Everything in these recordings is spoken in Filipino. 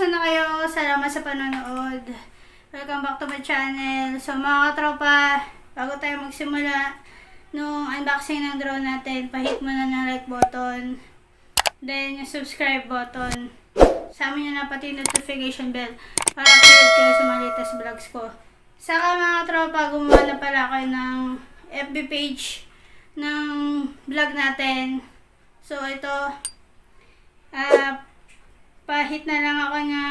kamusta na kayo? Salamat sa panonood. Welcome back to my channel. So mga katropa, bago tayo magsimula nung unboxing ng drone natin, pahit mo na ng like button, then yung subscribe button. Sama nyo na pati notification bell para upload kayo sa mga latest vlogs ko. Saka mga katropa, gumawa na pala kayo ng FB page ng vlog natin. So ito, pahit na lang ako na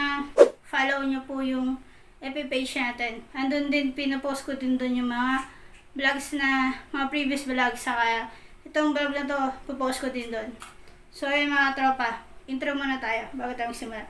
follow nyo po yung FB page natin. Andun din, pinapost ko din dun yung mga vlogs na, mga previous vlogs. Saka itong vlog na to, pupost ko din dun. So yun mga tropa, intro muna tayo bago tayo magsimula.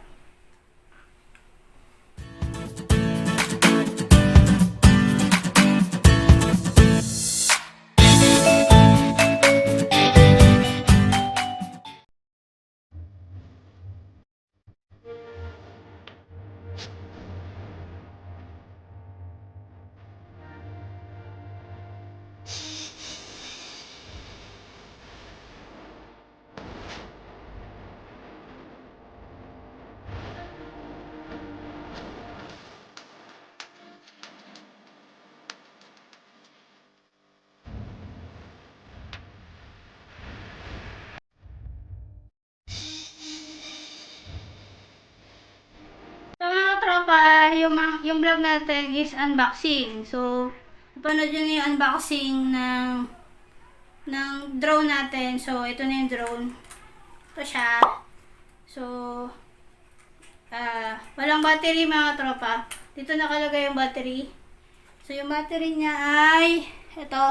So mga tropa, yung vlog natin is unboxing. So, napanood nyo na yung unboxing ng drone natin. So, ito na yung drone. Ito siya. So, walang battery mga tropa. Dito nakalagay yung battery. So, yung battery niya ay ito.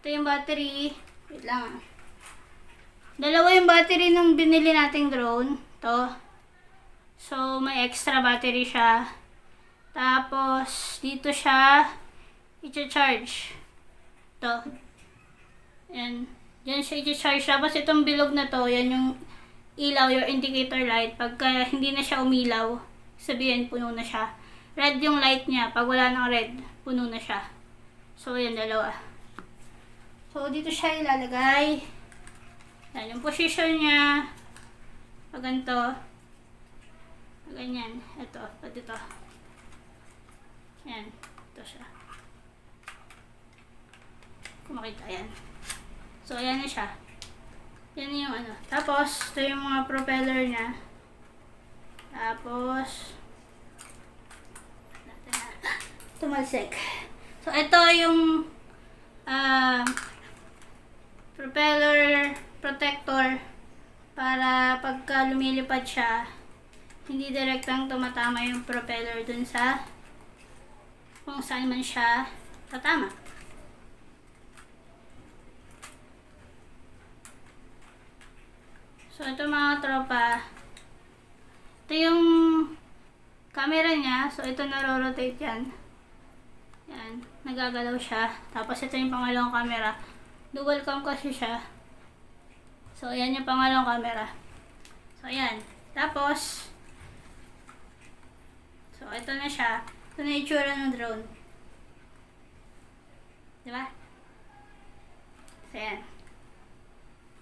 Ito yung battery. Wait lang. Dalawa yung battery nung binili nating drone. Ito. So, may extra battery siya. Tapos, dito siya i-charge. Ito. Yan. Yan siya i-charge. Tapos, itong bilog na to, yan yung ilaw, your indicator light. Pagka hindi na siya umilaw, sabihin puno na siya. Red yung light niya. Pag wala ng red, puno na siya. So, yan, dalawa. So, dito siya ilalagay. Yan, yung position niya. Pag ganito. Ganyan. Ito. Pag ito. Yan. Ito siya. Kung makita yan. So, ayan na siya. Yan yung ano. Tapos, ito yung mga propeller niya. Tapos, tumalsik. So, ito yung propeller protector para pagka lumilipad siya, hindi direktang tumatama yung propeller dun sa kung saan man siya tatama. So, ito mga tropa, ito yung camera niya. So, ito naro-rotate yan. Yan, nagagalaw siya. Tapos, ito yung pangalawang camera. Dual cam kasi siya. So, ayan yung pangalawang camera. So, ayan. Tapos, so, ito na siya. Ito na yung itsura ng drone. Diba? So, ayan.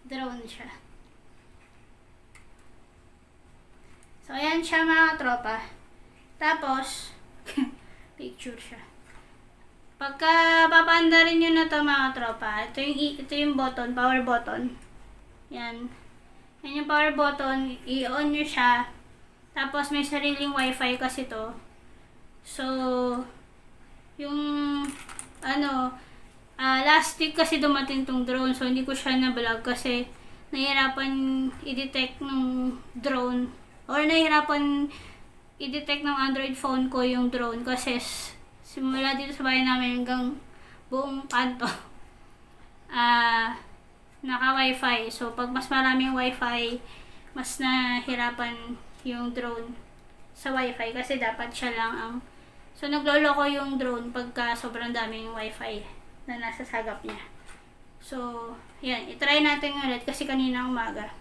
Drone siya. So, ayan siya mga tropa. Tapos, picture siya. Pagka papaanda rin nyo na to mga tropa, ito yung button, power button. Yan. Yan yung power button. I-on nyo siya. Tapos, may sariling wifi kasi to. So, yung, last week kasi dumating tong drone. So, hindi ko siya na-vlog kasi nahihirapan i-detect ng drone. Or nahihirapan i-detect ng Android phone ko yung drone. Kasi, simula dito sa bahay namin hanggang buong kanto. Naka-wifi. So, pag mas maraming wifi, mas nahirapan yung drone sa wifi kasi dapat siya lang ang... So, nagloloko yung drone pagka sobrang daming wifi na nasa sagap niya. So, yan. I-try natin ulit kasi kanina umaga.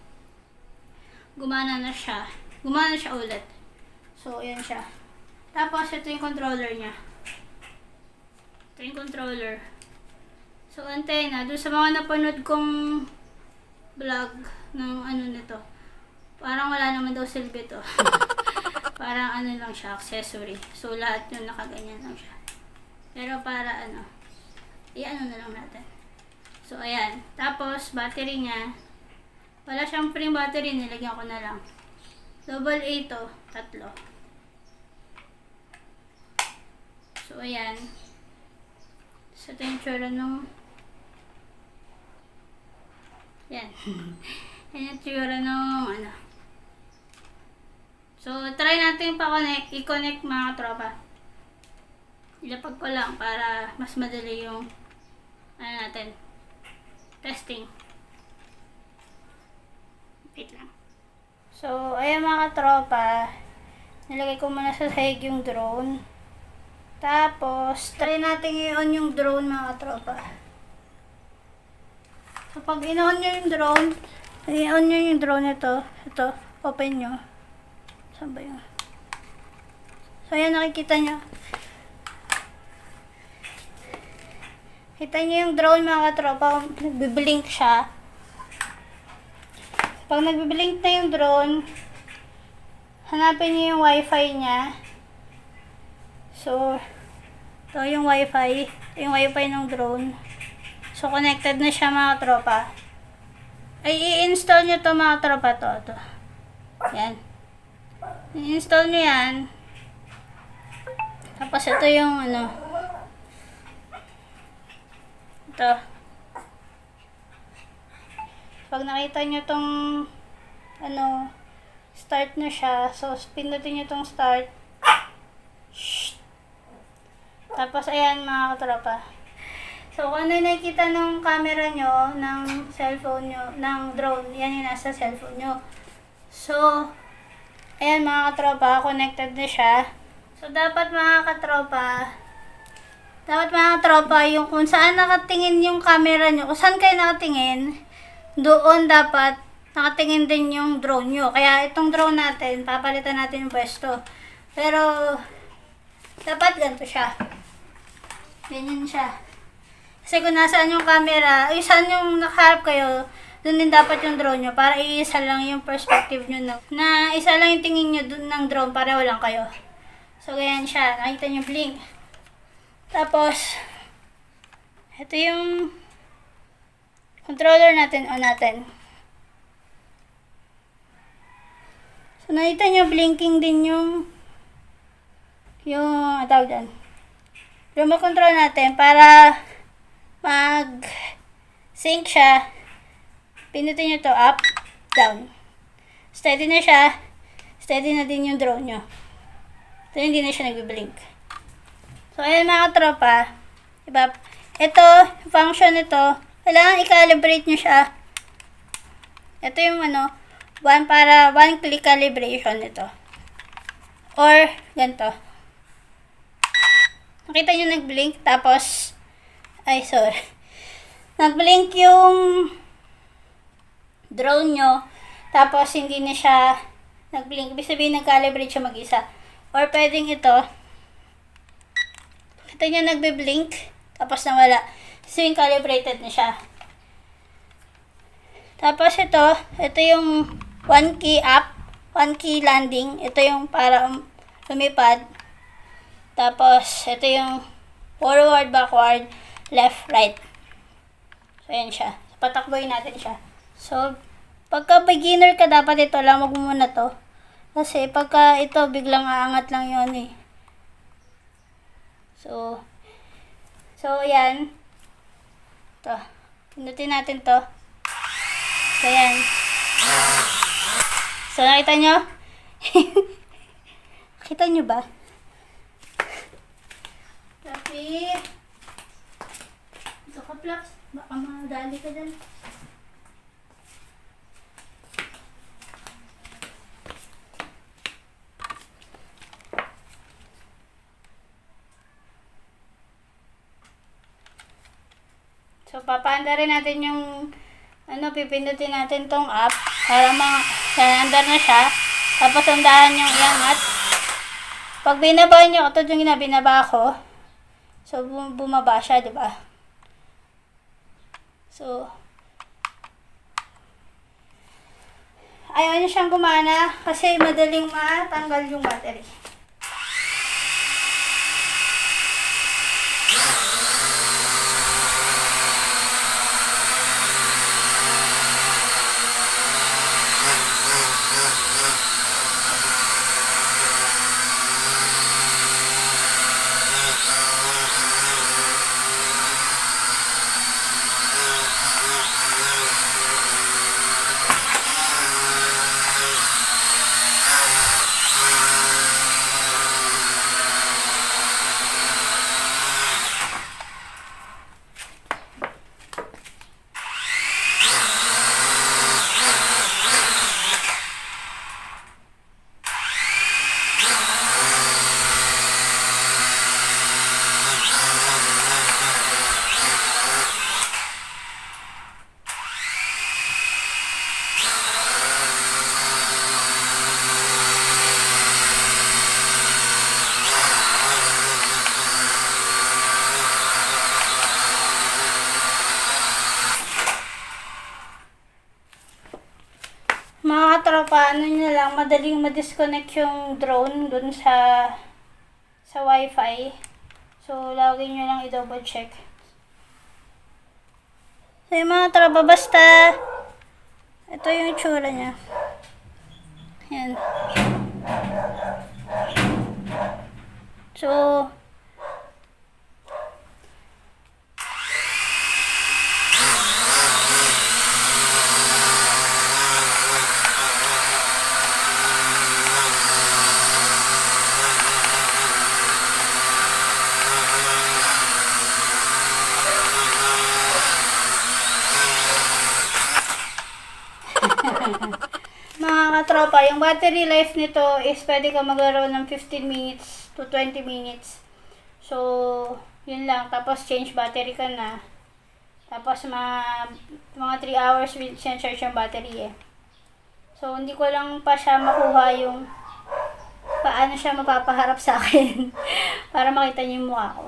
Gumana na siya. Gumana siya ulit. So, yan siya. Tapos, ito yung controller niya. Ito yung controller. So, antenna. Doon sa mga napanood kong vlog ng nito, parang wala naman daw silbi to. Parang ano lang siya, accessory. So, lahat yun nakaganyan lang siya. Pero para ano, i-ano na lang natin. So, ayan. Tapos, battery niya. Wala siyang free battery, nilagyan ko na lang. Double A to, 3. So, ayan. So, ito yung tsura nung... Yan. Yan yung tsura nung ano. So, try natin i-connect mga tropa. Ilapag ko lang para mas madali yung ano natin, testing. Wait lang. So, ayan mga tropa, nilagay ko muna sa sahig yung drone. Tapos, try natin i-on yung drone mga tropa. So, pag in-on nyo yung drone, i-on nyo yung drone ito, open nyo. Saan ba yun? So, ayan nakikita nyo. Kita niyo yung drone mga katropa, nagbiblink siya. Pag nagbiblink na yung drone, hanapin niyo yung wifi niya. So, ito yung wifi. Ito yung wifi ng drone. So, connected na siya mga katropa. Ay, i-install nyo to mga katropa to. Yan. I-install nyo yan. Tapos ito yung ano, ito. Pag nakita nyo tong ano, start na siya. So, pindutin nyo tong start. Shhh. Tapos, ayan mga katropa. So, kung ano yung nakikita ng camera nyo, ng cellphone nyo, ng drone, yan yung nasa cellphone nyo. So, ayan mga katropa, connected na siya. So, dapat mga katropa, yung kung saan nakatingin yung camera nyo, kung saan kayo nakatingin, doon dapat nakatingin din yung drone nyo. Kaya itong drone natin, papalitan natin yung pwesto. Pero, dapat ganito siya. Ganyan siya. Kasi kung nasaan yung camera, saan yung nakaharap kayo, doon din dapat yung drone nyo. Para iisa lang yung perspective nyo na isa lang yung tingin nyo dun ng drone para walang kayo. So, ganyan siya. Nakita nyo blink. Tapos, ito yung controller natin, on natin. So, nakita nyo, blinking din yung tawag dyan. Remote control natin para mag-sync siya. Pinutin nyo to up, down. Steady na siya. Steady na din yung drone nyo. So, hindi na siya nagbiblink. So, ayan mga tropa. Diba? Ito, function ito, kailangan i-calibrate nyo siya. Ito yung one click calibration ito. Or, ganito. Nakita nyo nag-blink, tapos, nag-blink yung drone nyo, tapos hindi na siya nag-blink. Ibig sabihin, nag-calibrate siya mag-isa. Or, pwedeng ito, kita nyo nagbe-blink, tapos nawala. So, yung calibrated na siya. Tapos ito yung 1 key up, 1 key landing. Ito yung para lumipad. Tapos, ito yung forward, backward, left, right. So, ayan siya. So, patakboy natin siya. So, pagka beginner ka, dapat ito lang, wag mo muna to. Kasi, pagka ito, biglang aangat lang yun eh. So, ayan. Ito. Pindutin natin to. So, ayan. So, nakita nyo? Nakita nyo ba? Tapi, ito ka, Plax. Baka madali ka dyan. So, papaanda rin natin yung, pipindutin natin tong app para andar na siya. Tapos, andahan yung iangat. Pag binaba nyo, ito yung binaba ko. So, bumaba siya, di ba? So, ayaw niya siyang gumana kasi madaling matanggal yung battery. Mga katropa, ano nyo lang, madaling ma-disconnect yung drone dun sa wifi. So, lagi nyo lang i-double check. So, yung mga katropa, basta ito yung itsura niya. Yan. So, mga katropa, yung battery life nito is pwede ka maglaro ng 15 minutes to 20 minutes. So, yun lang. Tapos, change battery ka na. Tapos, mga 3 hours will charge yung battery eh. So, hindi ko lang pa siya makuha yung paano siya mapapaharap sa akin para makita niyo yung mukha ko.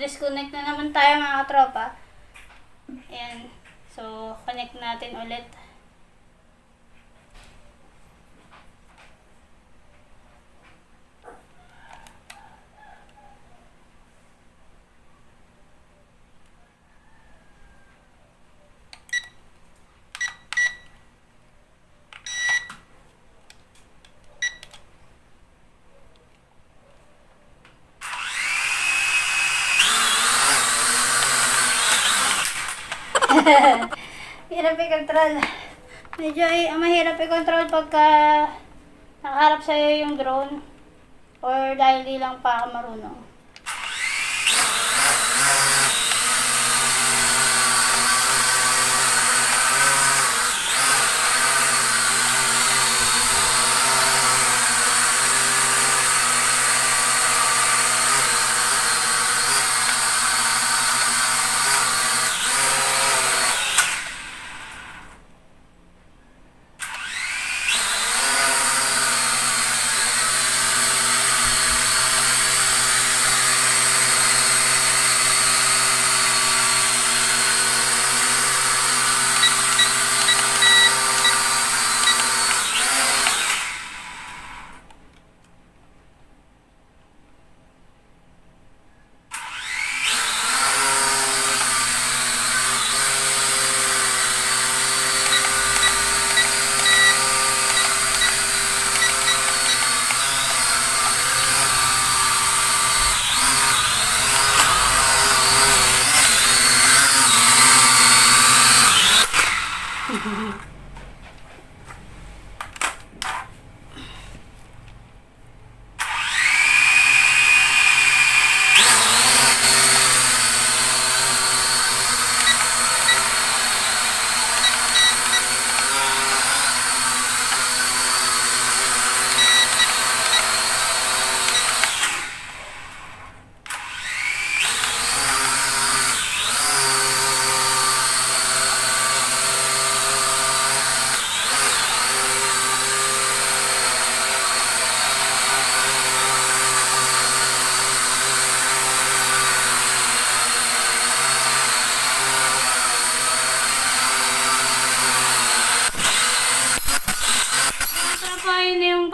Disconnect na naman tayo mga katropa. Ayan. So, connect natin ulit. Hirap i-control. Medyo mahirap i-control pagka nakaharap sa'yo yung drone or dahil di lang pa ako marunong.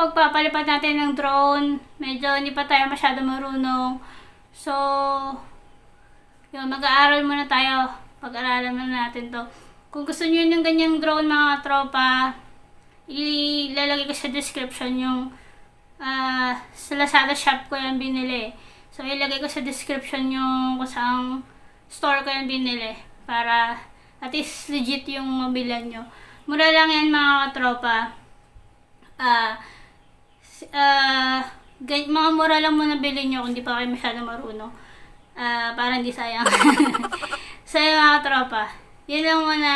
pagpapalipad natin ng drone. Medyo hindi pa tayo masyado marunong. So, yun, mag-aaral muna tayo. Pag-aralan muna natin to. Kung gusto niyo ng ganyang drone mga tropa, ilalagay ko sa description yung sa Lazada shop ko yan binili. So, ilagay ko sa description yung kung saang store ko yan binili. Para at least legit yung mabilan nyo. Mura lang yan mga tropa. Mga mura lang muna bilhin nyo kung di pa kayo masyado marunong. Para hindi sayang. So, yung mga tropa. Yun lang muna.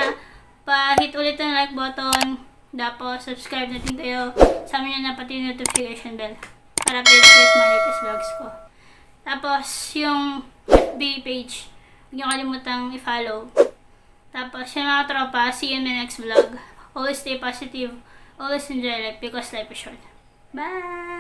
Pa-hit ulit ang like button. Tapos, subscribe na din kayo. Sa amin na pati notification bell. Para update kayo sa mga latest vlogs ko. Tapos, yung FB page. Huwag nyo kalimutang i-follow. Tapos, yung mga tropa, see you in the next vlog. Always stay positive. Always enjoy life because life is short. Bye!